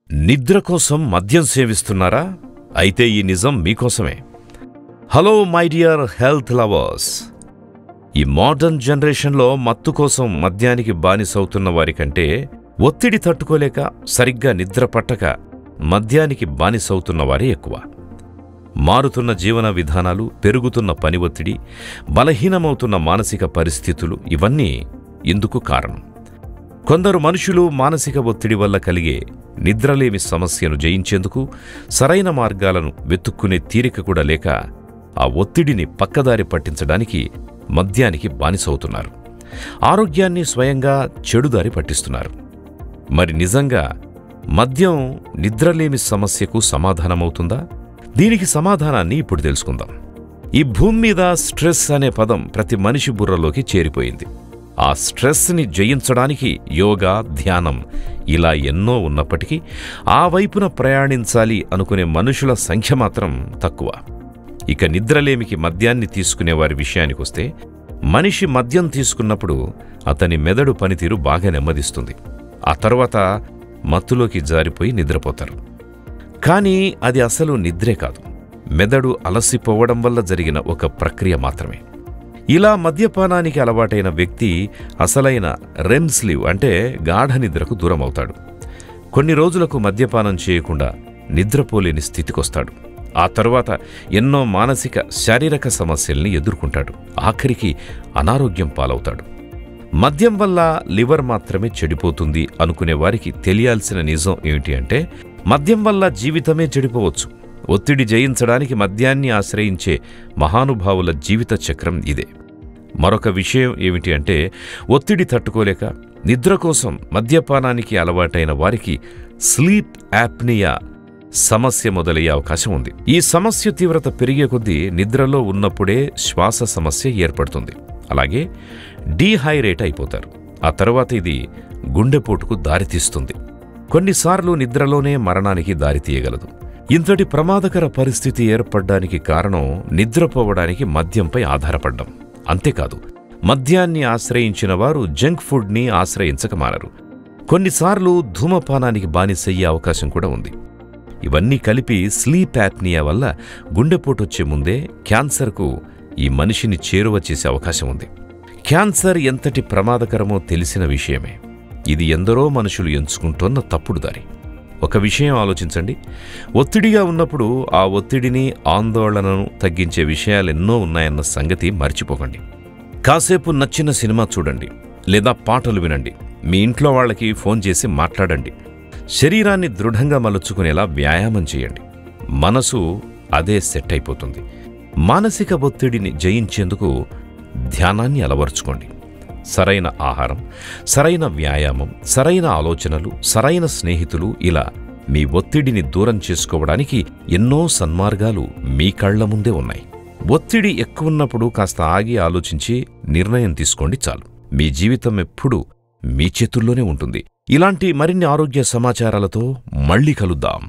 నిద్ర కోసం మద్యం సేవిస్తున్నారా? అయితే ఈ నిజం మీకోసమే. Hello my dear health lovers. ఈ మోడర్న్ జనరేషన్లో మత్తు కోసం మద్యానికి బానిసవుతున్న వారికంటే ఒత్తిడి తట్టుకోలేక సరిగ్గా నిద్ర పట్టక మద్యానికి బానిసవుతున్న వారే ఎక్కువ. మారుతున్న జీవన విధానాలు, పెరుగుతున్న పని ఒత్తిడి, బలహీనమవుతున్న మానసిక పరిస్థితులు ఇవన్నీ ఇందుకు కారణం. కొందరు మనుషులు మానసిక ఒత్తిడి వల్ల కలిగే నిద్రలేమి సమస్యను జయించేందుకు సరైన మార్గాలను వెతుక్కునే తీరిక కూడా లేక ఆ ఒత్తిడిని పక్కదారి పట్టించడానికి మద్యానికి బానిసవుతున్నారు. ఆరోగ్యాన్ని స్వయంగా చెడుదారి పట్టిస్తున్నారు. మరి నిజంగా మద్యం నిద్రలేమి సమస్యకు సమాధానమవుతుందా? దీనికి సమాధానాన్ని ఇప్పుడు తెలుసుకుందాం. ఈ భూమి మీద స్ట్రెస్ అనే పదం ప్రతి మనిషి బుర్రలోకి చేరిపోయింది. ఆ స్ట్రెస్ని జయించడానికి యోగా, ధ్యానం ఇలా ఎన్నో ఉన్నప్పటికీ ఆ వైపున ప్రయాణించాలి అనుకునే మనుషుల సంఖ్య మాత్రం తక్కువ. ఇక నిద్రలేమికి మద్యాన్ని తీసుకునేవారి విషయానికొస్తే, మనిషి మద్యం తీసుకున్నప్పుడు అతని మెదడు పనితీరు బాగా నెమ్మదిస్తుంది. ఆ తర్వాత మత్తులోకి జారిపోయి నిద్రపోతారు. కానీ అది అసలు నిద్రే కాదు, మెదడు అలసిపోవడం వల్ల జరిగిన ఒక ప్రక్రియ మాత్రమే. ఇలా మద్యపానానికి అలవాటైన వ్యక్తి అసలైన రెమ్ స్లీవ్ అంటే గాఢ నిద్రకు దూరమవుతాడు. కొన్ని రోజులకు మద్యపానం చేయకుండా నిద్రపోలేని స్థితికొస్తాడు. ఆ తరువాత ఎన్నో మానసిక, శారీరక సమస్యల్ని ఎదుర్కొంటాడు. ఆఖరికి అనారోగ్యం పాలవుతాడు. మద్యం వల్ల లివర్ మాత్రమే చెడిపోతుంది అనుకునే వారికి తెలియాల్సిన నిజం ఏమిటి అంటే, మద్యం వల్ల జీవితమే చెడిపోవచ్చు. ఒత్తిడి జయించడానికి మద్యాన్ని ఆశ్రయించే మహానుభావుల జీవిత చక్రం ఇదే. మరొక విషయం ఏమిటి అంటే, ఒత్తిడి తట్టుకోలేక నిద్ర కోసం మద్యపానానికి అలవాటైన వారికి స్లీప్ యాప్నియా సమస్య మొదలయ్యే అవకాశం ఉంది. ఈ సమస్య తీవ్రత పెరిగే కొద్దీ నిద్రలో ఉన్నప్పుడే శ్వాస సమస్య ఏర్పడుతుంది. అలాగే డీహైడ్రేట్ అయిపోతారు. ఆ తర్వాత ఇది గుండెపోటుకు దారితీస్తుంది. కొన్నిసార్లు నిద్రలోనే మరణానికి దారితీయగలదు. ఇంతటి ప్రమాదకర పరిస్థితి ఏర్పడ్డానికి కారణం నిద్రపోవడానికి మద్యంపై ఆధారపడ్డం. అంతేకాదు, మద్యాన్ని ఆశ్రయించిన వారు జంక్ ఫుడ్ని ఆశ్రయించక మానరు. కొన్నిసార్లు ధూమపానానికి బానిసయ్యే అవకాశం కూడా ఉంది. ఇవన్నీ కలిపి స్లీప్ యాప్నియా వల్ల గుండెపోటొచ్చే ముందే క్యాన్సర్కు ఈ మనిషిని చేరువ చేసే అవకాశం ఉంది. క్యాన్సర్ ఎంతటి ప్రమాదకరమో తెలిసిన విషయమే. ఇది ఎందరో మనుషులు ఎంచుకుంటోన్న తప్పుడు దారి. ఒక విషయం ఆలోచించండి. ఒత్తిడిగా ఉన్నప్పుడు ఆ ఒత్తిడిని, ఆందోళనను తగ్గించే విషయాలెన్నో ఉన్నాయన్న సంగతి మర్చిపోకండి. కాసేపు నచ్చిన సినిమా చూడండి, లేదా పాటలు వినండి. మీ ఇంట్లో వాళ్ళకి ఫోన్ చేసి మాట్లాడండి. శరీరాన్ని దృఢంగా మలుచుకునేలా వ్యాయామం చేయండి. మనసు అదే సెట్ అయిపోతుంది. మానసిక ఒత్తిడిని జయించేందుకు ధ్యానాన్ని అలవర్చుకోండి. సరైన ఆహారం, సరైన వ్యాయామం, సరైన ఆలోచనలు, సరైన స్నేహితులు, ఇలా మీ ఒత్తిడిని దూరం చేసుకోవడానికి ఎన్నో సన్మార్గాలు మీ కళ్ల ముందే ఉన్నాయి. ఒత్తిడి ఎక్కువున్నప్పుడు కాస్త ఆగి ఆలోచించి నిర్ణయం తీసుకోండి చాలు. మీ జీవితం ఎప్పుడూ మీ చేతుల్లోనే ఉంటుంది. ఇలాంటి మరిన్ని ఆరోగ్య సమాచారాలతో మళ్ళీ కలుద్దాం.